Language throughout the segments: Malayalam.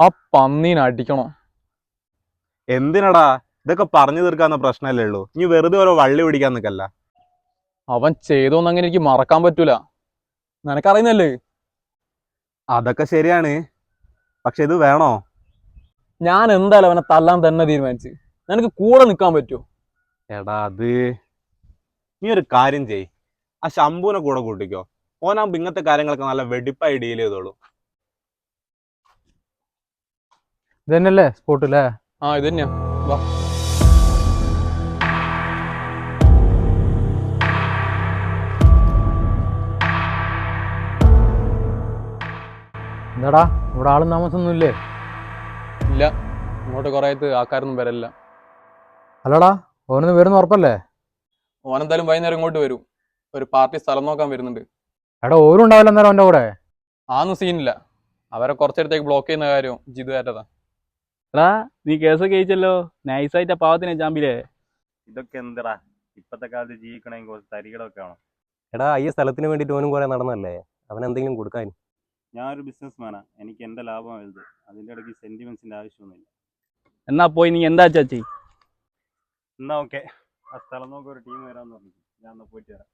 ആ പന്നീനെ അടിക്കണോ? എന്തിനടാ? ഇതൊക്കെ പറഞ്ഞു തീർക്കാവുന്ന പ്രശ്നമല്ലേ ഉള്ളൂ. നീ വെറുതെ ഓരോ വള്ളി പിടിക്കാൻ നിൽക്കല്ല. അവൻ ചെയ്തോന്ന് അങ്ങനെ എനിക്ക് മറക്കാൻ പറ്റൂല. നിനക്കറിയുന്നല്ലേ? അതൊക്കെ ശരിയാണ്, പക്ഷെ ഇത് വേണോ? ഞാൻ എന്തായാലും അവനെ തല്ലാൻ തന്നെ തീരുമാനിച്ച്. നിനക്ക് കൂടെ നിൽക്കാൻ പറ്റുമോ? എടാ നീ ഒരു കാര്യം ചെയ്, ആ ശംഭുവിനെ കൂടെ കൂട്ടിക്കോ. ഓനാകുമ്പോ ഇങ്ങനത്തെ കാര്യങ്ങളൊക്കെ നല്ല വെടിപ്പായി ഡീൽ ചെയ്തോളൂ. ഇത് തന്നെയല്ലേ സ്പോട്ട് അല്ലേ? ആ ഇത് തന്നെയാ. വാ. എന്താടാ ഇവിടെ ആളും താമസമൊന്നുമില്ലേ? ഇല്ല, ഇങ്ങോട്ട് കുറേ ആൾക്കാരൊന്നും വരല്ല. അല്ലടാ ഓനൊന്ന് വരുന്ന ഉറപ്പല്ലേ? ഓനെന്തായാലും വൈകുന്നേരം ഇങ്ങോട്ട് വരും. ഒരു പാർട്ടി സ്ഥലം നോക്കാൻ വരുന്നുണ്ട്. എടാ ഓരും ഉണ്ടാവില്ല അന്നേരം അവൻ്റെ കൂടെ? ആന്നും സീനില്ല. അവരെ കുറച്ചേരത്തേക്ക് ബ്ലോക്ക് ചെയ്യുന്ന കാര്യം ജിതു കാരതാ. എടാ നീ കേസൊക്കെ ജയിച്ചല്ലോ, നൈസായിട്ട് പാവത്തിനെ ചാമ്പിലേ. ഇതൊക്കെ എന്തിടാ, ഇപ്പത്തെ കാലത്ത് ജീവിക്കണമെങ്കിൽ കുറച്ച് തരികളൊക്കെ വേണം. എടാ ഈ സ്ഥലത്തിന് വേണ്ടിയിട്ട് ഓനും കുറെ നടന്നല്ലേ, അവൻ എന്തെങ്കിലും കൊടുക്കാൻ. ഞാനൊരു ബിസിനസ് മാനാ, എനിക്ക് എന്റെ ലാഭം വലുത്. അതിന്റെ ഇടയ്ക്ക് സെന്റിമെന്റ്സിന്റെ ആവശ്യമൊന്നുമില്ല. എന്നാ പോയി നീ എന്താ ചാച്ചി? എന്നാ ഓക്കെ, ആ സ്ഥലം നോക്കി ഒരു ടീം വരാന്ന് പറഞ്ഞു. ഞാൻ എന്നാ പോയിട്ട് വരാം.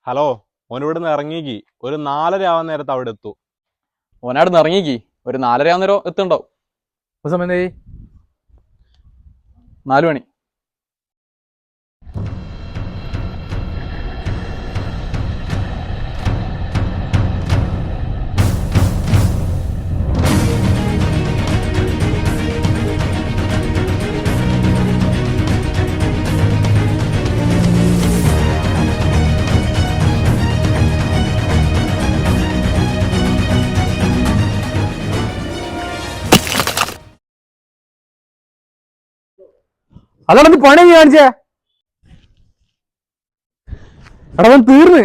ഹലോ, ഓനിവിടുന്ന് ഇറങ്ങിക്ക് ഒരു 4:30 ആവാൻ നേരത്ത് അവിടെ എത്തൂ. ഓനാടുന്ന് ഇറങ്ങിക്ക് ഒരു 4:30 ആവുന്നേരം എത്തുണ്ടാവും. സമയം 4 മണി. അതാണ് നീ പണി കാണിച്ചേ? എടാ അവൻ തീർന്ന്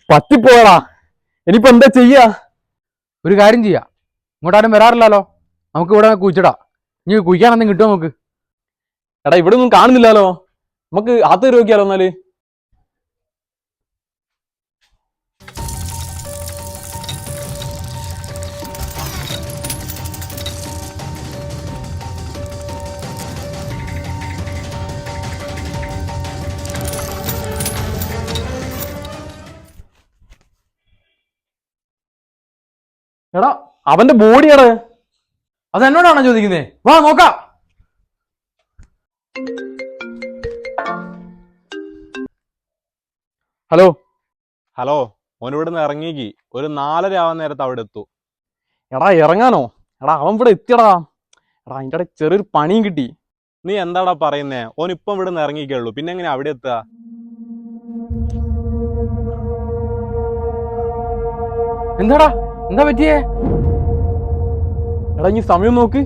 പറ്റിപ്പോയടാ. ഇനിയിപ്പോ എന്താ ചെയ്യാ? ഒരു കാര്യം ചെയ്യാം, ഇങ്ങോട്ടാരും വരാറില്ലല്ലോ, നമുക്ക് ഇവിടെ കുഴിച്ചിടാം. ഇനി കുഴിക്കാൻ എന്തെങ്കിലും കിട്ടുമോ നമുക്ക്? എടാ ഇവിടെ ഒന്നും കാണുന്നില്ലല്ലോ, നമുക്ക് അകത്ത് നോക്കിയാലോ എന്നാല്. എടാ അവന്റെ ബോഡിയാണ്. അത് എന്നോടാണോ ചോദിക്കുന്നേ? വാ നോക്കാം. ഹലോ ഹലോ, ഓനിവിടുന്ന് ഇറങ്ങിക്ക് ഒരു 4:30 ആവാൻ നേരത്ത് അവിടെ എത്തൂ. എടാ ഇറങ്ങാനോ? എടാ അവൻ ഇവിടെ എത്തിയടാ. എടാ അതിൻ്റെ ഇടയിൽ ചെറിയൊരു പണിയും കിട്ടി. നീ എന്താടാ പറയുന്നേ? ഓൻ ഇപ്പം ഇവിടുന്ന് ഇറങ്ങിക്കുള്ളൂ, പിന്നെ എങ്ങനെ അവിടെ എത്തുക? എന്താടാ എന്താ പറ്റിയേ? എടാ ഇനി സമയം നോക്ക്.